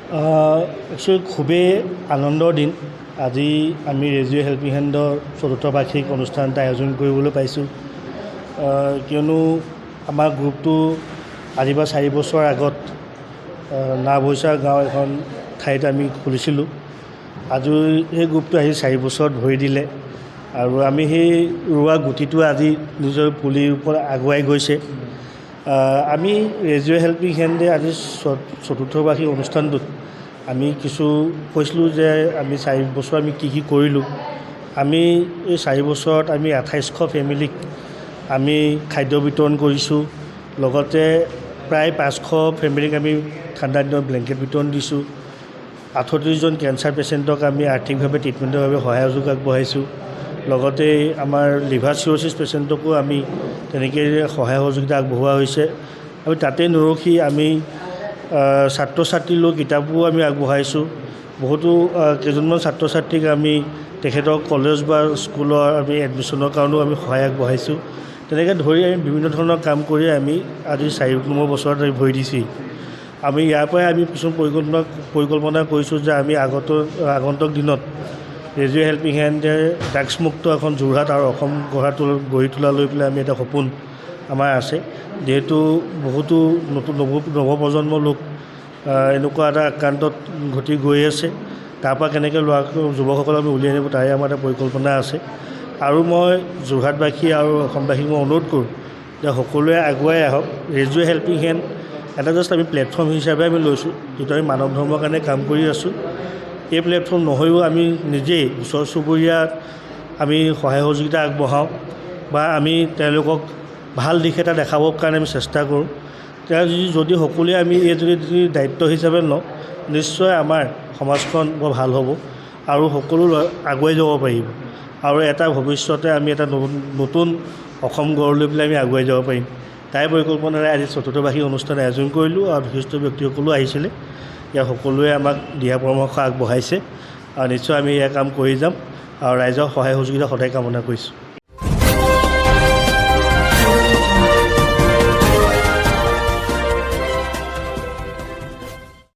Actually খুবেই আনন্দৰ দিন। আজি আমি ৰেজিঅ' হেল্পিং হেণ্ডৰ ৪ৰ্থ বাৰ্ষিক অনুষ্ঠান এটা আয়োজন কৰিবলৈ পাইছোঁ। কিয়নো আমাৰ গ্ৰুপটো আজি পৰা 4 বছৰ আগত নাওবৈচা গাঁও এখন ঠাইত আমি খুলিছিলোঁ। আজি সেই গ্ৰুপটো আহি 4 বছৰত ভৰি দিলে আৰু আমি সেই ৰোৱা গুটিটো আজি নিজৰ পুলিৰ ওপৰত আগুৱাই গৈছে। আমি ৰেজিঅ' হেল্পিং হেণ্ডে আজি ৪ৰ্থ বাৰ্ষিক অনুষ্ঠানটোত আমি কিছু কৈছিলোঁ যে আমি 4 বছৰ আমি কি কৰিলোঁ। আমি এই 4 বছৰত আমি 2800 ফেমিলিক আমি খাদ্য বিতৰণ কৰিছোঁ। লগতে প্ৰায় 500 ফেমিলিক আমি ঠাণ্ডা দিনৰ ব্লেংকেট বিতৰণ দিছোঁ। 38জন কেঞ্চাৰ পেচেণ্টক আমি আৰ্থিকভাৱে ট্ৰিটমেণ্টৰ বাবে সহায় আগবঢ়াইছোঁ। লগতে আমাৰ লিভাৰ চিৰ'চিছ পেচেণ্টকো আমি তেনেকৈ সহায় সহযোগিতা আগবঢ়োৱা হৈছে। আৰু তাতে নৰখি আমি ছাত্ৰ ছাত্ৰীলৈ কিতাপো আমি আগবঢ়াইছোঁ। বহুতো কেইজনমান ছাত্ৰ ছাত্ৰীক আমি তেখেতক কলেজ বা স্কুলৰ আমি এডমিশ্যনৰ কাৰণেও আমি সহায় আগবঢ়াইছোঁ। তেনেকৈ ধৰি আমি বিভিন্ন ধৰণৰ কাম কৰি আমি আজি 4 নম্বৰ বছৰত আমি ভৰি দিছোঁ। আমি ইয়াৰ পৰাই আমি কিছু পৰিকল্পনা কৰিছোঁ যে আমি আগন্তুক দিনত ৰেজিঅ' হেল্পিং হেণ্ডে ড্ৰাগছমুক্ত এখন যোৰহাট আৰু অসম গঢ়ি তোলা লৈ পেলাই আমি এটা সপোন আমাৰ আছে। যিহেতু বহুতো নৱপ্ৰজন্মৰ লোক এনেকুৱা এটা আক্ৰান্তত ঘটি গৈ আছে। তাৰপৰা কেনেকৈ যুৱকসকলক আমি উলিয়াই আনিব তাৰে আমাৰ এটা পৰিকল্পনা আছে। আৰু মই যোৰহাটবাসী আৰু অসমবাসীক মই অনুৰোধ কৰোঁ যে সকলোৱে আগুৱাই আহক। ৰেজিঅ' হেল্পিং হেণ্ড এটা জাষ্ট আমি প্লেটফৰ্ম হিচাপে আমি লৈছোঁ, যিটো আমি মানৱ ধৰ্মৰ কাৰণে কাম কৰি আছোঁ। এই প্লেটফৰ্ম নহয়ও আমি নিজেই ওচৰ চুবুৰীয়াত আমি সহায় সহযোগিতা আগবঢ়াওঁ বা আমি তেওঁলোকক ভাল দিশ এটা দেখাবৰ কাৰণে আমি চেষ্টা কৰোঁ। যদি সকলোৱে আমি এই যদি দায়িত্ব হিচাপে লওঁ, নিশ্চয় আমাৰ সমাজখন বৰ ভাল হ'ব আৰু সকলো আগুৱাই যাব পাৰিব আৰু এটা ভৱিষ্যতে আমি এটা নতুন অসম গঢ় লৈ পেলাই আমি আগুৱাই যাব পাৰিম। তাই পৰিকল্পনাৰে আজি ৪ৰ্থ বাৰ্ষিক অনুষ্ঠান আয়োজন কৰিলোঁ আৰু বিশিষ্ট ব্যক্তিসকলো আহিছিলে। ইয়াৰ সকলোৱে আমাক দিহা পৰামৰ্শ আগবঢ়াইছে আৰু নিশ্চয় আমি এয়া কাম কৰি যাম আৰু ৰাইজৰ সহায় সহযোগিতা সদায় কামনা কৰিছোঁ।